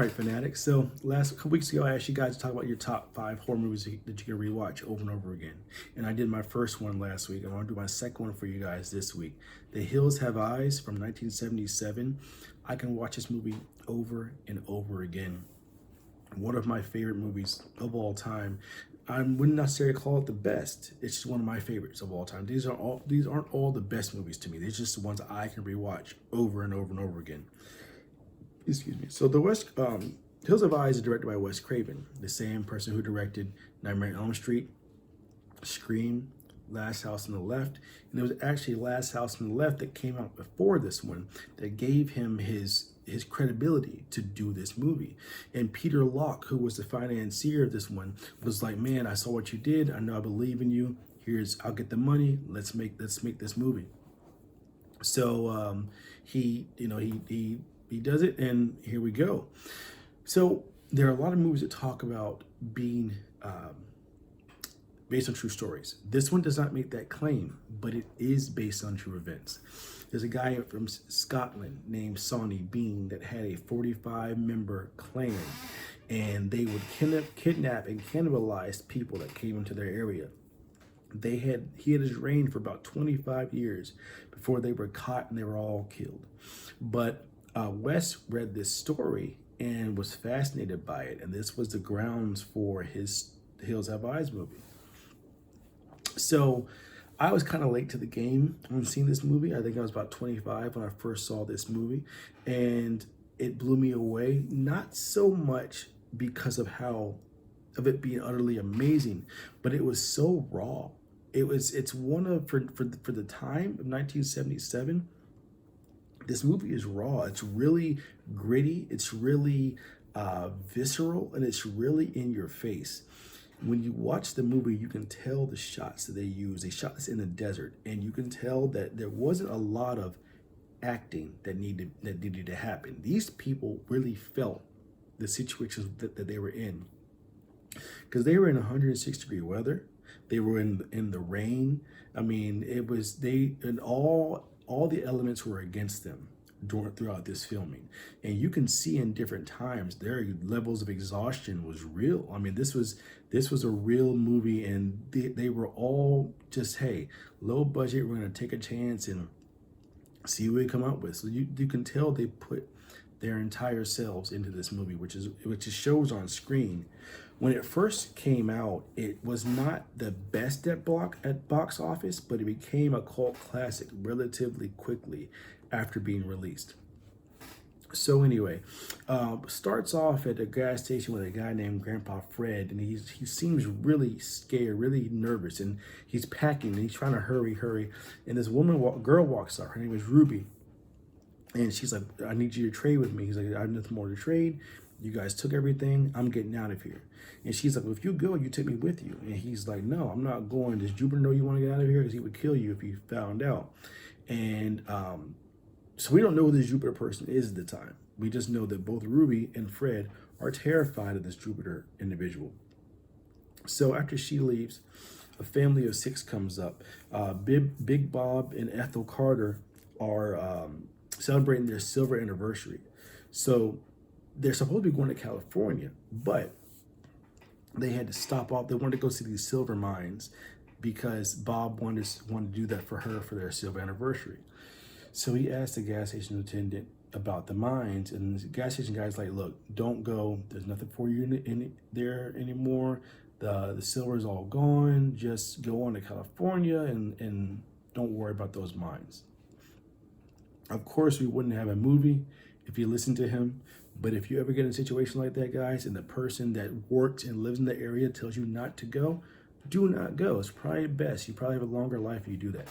right, fanatics. So last couple weeks ago, I asked you guys to talk about your top 5 horror movies that you can rewatch over and over again. And I did my first one last week. I want to do my second one for you guys this week. The Hills Have Eyes from 1977. I can watch this movie over and over again. One of my favorite movies of all time. I wouldn't necessarily call it the best. It's just one of my favorites of all time. These aren't all the best movies to me. They're just the ones I can rewatch over and over and over again. Excuse me. So the Hills of Eyes is directed by Wes Craven, the same person who directed Nightmare on Elm Street, Scream, Last House on the Left, and it was actually Last House on the Left that came out before this one that gave him his credibility to do this movie. And Peter Locke, who was the financier of this one, was like, "Man, I saw what you did. I know I believe in you. I'll get the money. Let's make this movie." So he does it, and here we go. So there are a lot of movies that talk about being based on true stories. This one does not make that claim, but it is based on true events. There's a guy from Scotland named Sonny Bean that had a 45-member clan, and they would kidnap and cannibalize people that came into their area. He had his reign for about 25 years before they were caught and they were all killed. But Wes read this story and was fascinated by it, and this was the grounds for his Hills Have Eyes movie. So I was kind of late to the game on seeing this movie. I think I was about 25 when I first saw this movie, and it blew me away. Not so much because of it being utterly amazing, but it was so raw. It's one of for the time of 1977. This movie is raw. It's really gritty. It's really visceral, and it's really in your face. When you watch the movie, you can tell the shots that they use. They shot this in the desert, and you can tell that there wasn't a lot of acting that needed to happen. These people really felt the situations that they were in, because they were in 106-degree weather. They were in the rain. I mean, all the elements were against them throughout this filming, and you can see in different times their levels of exhaustion was real. I mean, this was a real movie, and they were all just, hey, low budget, we're going to take a chance and see what we come up with. So you can tell they put their entire selves into this movie, which shows on screen. When it first came out, it was not the best at box office, but it became a cult classic relatively quickly after being released. So anyway, starts off at a gas station with a guy named Grandpa Fred, and he seems really scared, really nervous, and he's packing, and he's trying to hurry. And this girl walks up. Her name is Ruby, and she's like, "I need you to trade with me." He's like, "I have nothing more to trade. You guys took everything. I'm getting out of here." And she's like, "Well, if you go, you take me with you." And he's like, "No, I'm not going. Does Jupiter know you want to get out of here? Because he would kill you if he found out." And so we don't know who this Jupiter person is at the time. We just know that both Ruby and Fred are terrified of this Jupiter individual. So after she leaves, a family of 6 comes up. Big Bob and Ethel Carter are celebrating their silver anniversary. So they're supposed to be going to California, but they had to stop off. They wanted to go see these silver mines because Bob wanted to do that for her for their silver anniversary. So he asked the gas station attendant about the mines, and the gas station guy's like, "Look, don't go. There's nothing for you in there anymore. The silver is all gone. Just go on to California and don't worry about those mines." Of course, we wouldn't have a movie if you listened to him. But if you ever get in a situation like that, guys, and the person that works and lives in the area tells you not to go, do not go. It's probably best. You probably have a longer life if you do that.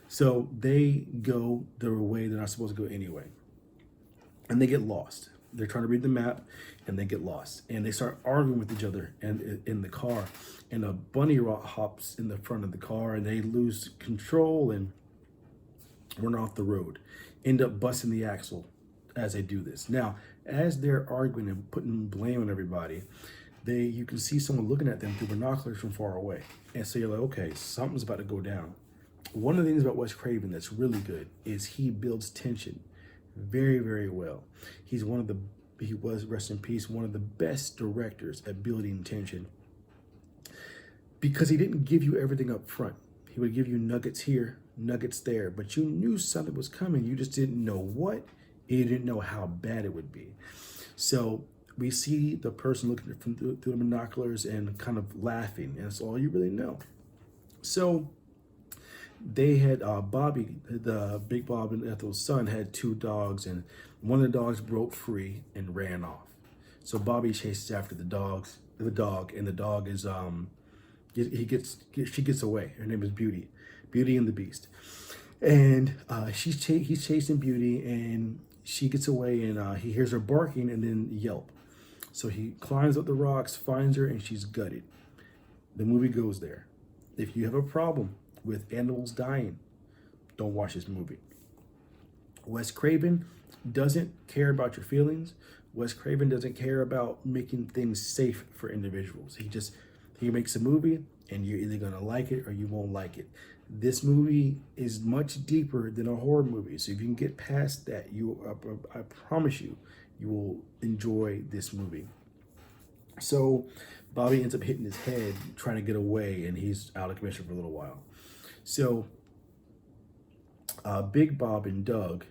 So they go their way they're not supposed to go anyway. And they get lost. They're trying to read the map, and they get lost. And they start arguing with each other in the car. And a bunny hops in the front of the car, and they lose control and run off the road. End up busting the axle as they do this. Now, as they're arguing and putting blame on everybody, you can see someone looking at them through binoculars from far away. And so you're like, okay, something's about to go down. One of the things about Wes Craven that's really good is he builds tension very, very well. He's one of the he was, rest in peace, one of the best directors at building tension, because he didn't give you everything up front. He would give you nuggets here, nuggets there, but you knew something was coming. You just didn't know what. You didn't know how bad it would be. So we see the person looking through the binoculars and kind of laughing, and that's all you really know. So they had Bobby, the Big Bob and Ethel's son, had two dogs, and one of the dogs broke free and ran off. So Bobby chases after the dog, and the dog is she gets away. Her name is Beauty, Beauty and the Beast, and he's chasing Beauty, and she gets away, and he hears her barking and then yelp. So he climbs up the rocks, finds her, and she's gutted. The movie goes there. If you have a problem with animals dying, don't watch this movie. Wes Craven doesn't care about your feelings. Wes Craven doesn't care about making things safe for individuals. He makes a movie, and you're either gonna like it or you won't like it. This movie is much deeper than a horror movie. So if you can get past that, I promise you, you will enjoy this movie. So Bobby ends up hitting his head trying to get away, and he's out of commission for a little while. So Big Bob and Doug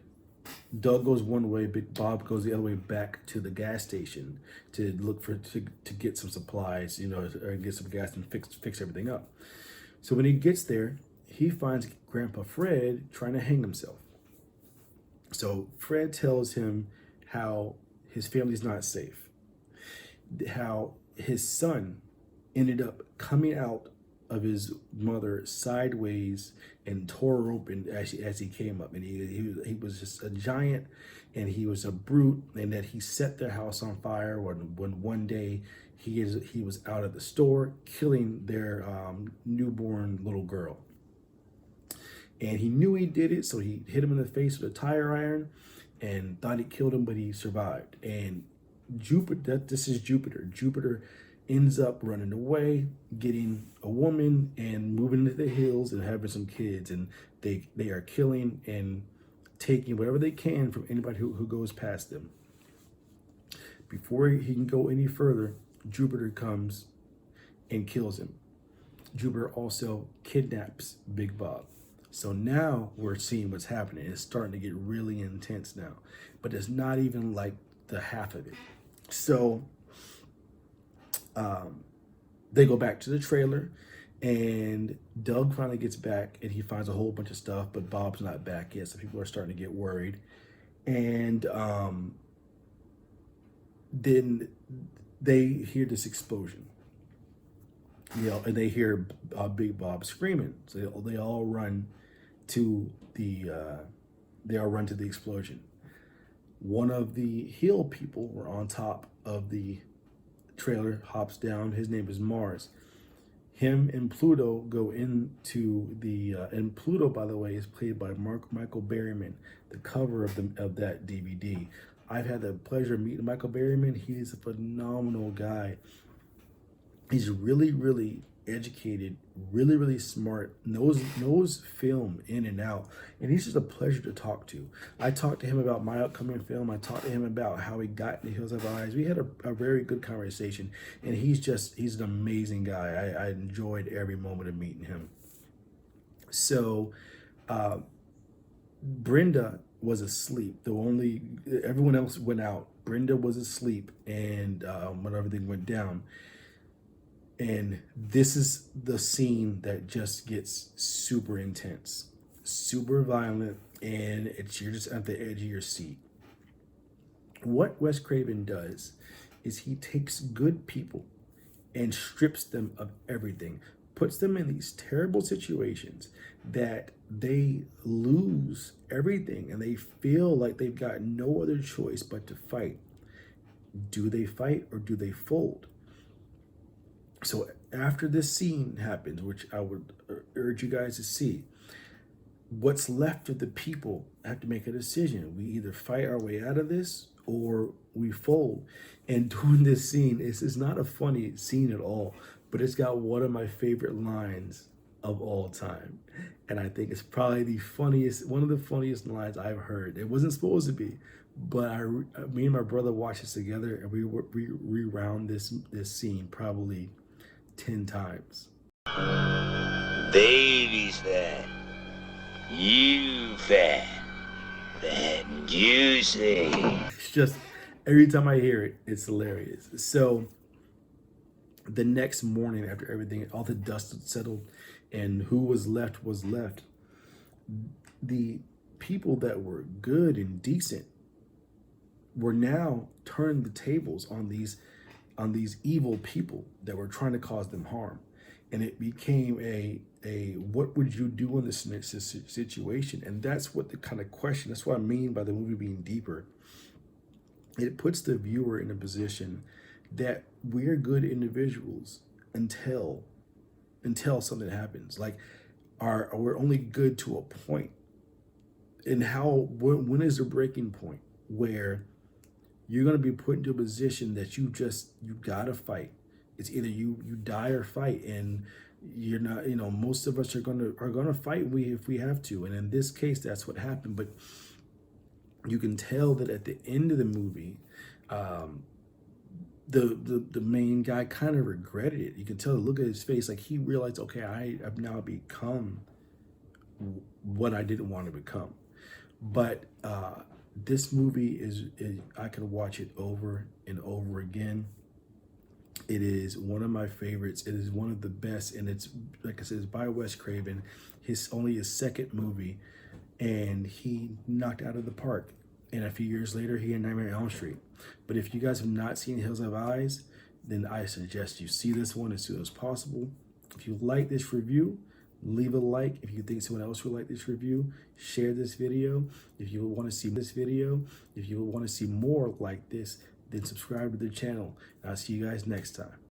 goes one way, Big Bob goes the other way back to the gas station to look to get some supplies, or get some gas and fix everything up. So when he gets there, he finds Grandpa Fred trying to hang himself. So Fred tells him how his family's not safe, how his son ended up coming out of his mother sideways and tore her open as he came up, and he was just a giant, and he was a brute, and that he set their house on fire when one day he was out at the store killing their newborn little girl, and he knew he did it, so he hit him in the face with a tire iron and thought he killed him, but he survived. And this is Jupiter. Jupiter ends up running away, getting a woman, and moving into the hills and having some kids. And they are killing and taking whatever they can from anybody who goes past them. Before he can go any further, Jupiter comes and kills him. Jupiter also kidnaps Big Bob. So now we're seeing what's happening. It's starting to get really intense now, but it's not even like the half of it. So they go back to the trailer, and Doug finally gets back, and he finds a whole bunch of stuff, but Bob's not back yet, so people are starting to get worried. And then they hear this explosion, and they hear Big Bob screaming. So they all run to the explosion. One of the hill people were on top of the trailer, hops down. His name is Mars. Him and Pluto go into and Pluto, by the way, is played by Michael Berryman, the cover of that DVD. I've had the pleasure of meeting Michael Berryman. He is a phenomenal guy. He's really, really educated, really, really smart, knows film in and out, and he's just a pleasure to talk to. I talked to him about my upcoming film. I talked to him about how he got in The Hills Have Eyes. We had a very good conversation, and he's an amazing guy. I enjoyed every moment of meeting him. So Brenda was asleep. Everyone else went out. Brenda was asleep, and when everything went down. And this is the scene that just gets super intense, super violent, and you're just at the edge of your seat. What Wes Craven does is he takes good people and strips them of everything, puts them in these terrible situations that they lose everything, and they feel like they've got no other choice but to fight. Do they fight or do they fold? So after this scene happens, which I would urge you guys to see, what's left of the people have to make a decision. We either fight our way out of this or we fold. And during this scene, it's not a funny scene at all, but it's got one of my favorite lines of all time. And I think it's probably one of the funniest lines I've heard. It wasn't supposed to be, But me and my brother watched this together, and we rewound this scene probably 10 times. Baby's fat. You fat. Fat and juicy. It's just every time I hear it, it's hilarious. So the next morning, after everything, all the dust had settled, and who was left, the people that were good and decent were now turning the tables on these evil people that were trying to cause them harm. And it became a what would you do in this situation? And that's what the kind of question, that's what I mean by the movie being deeper. It puts the viewer in a position that we're good individuals until something happens. Like, we're only good to a point. And when is the breaking point where you're going to be put into a position that you gotta fight? It's either you die or fight, and you're not. Most of us are gonna fight if we have to, and in this case, that's what happened. But you can tell that at the end of the movie, the main guy kind of regretted it. You can tell the look at his face, like he realized, okay, I've now become what I didn't want to become. But this movie is I could watch it over and over again. It is one of my favorites. It is one of the best, and it's, like I said, it's by Wes Craven. His second movie, and he knocked out of the park. And a few years later, he had Nightmare on Elm Street. But if you guys have not seen Hills Have Eyes, then I suggest you see this one as soon as possible. If you like this review, leave a like. If you think someone else would like this review, share this video. If you want to see this video, if you want to see more like this, then subscribe to the channel. And I'll see you guys next time.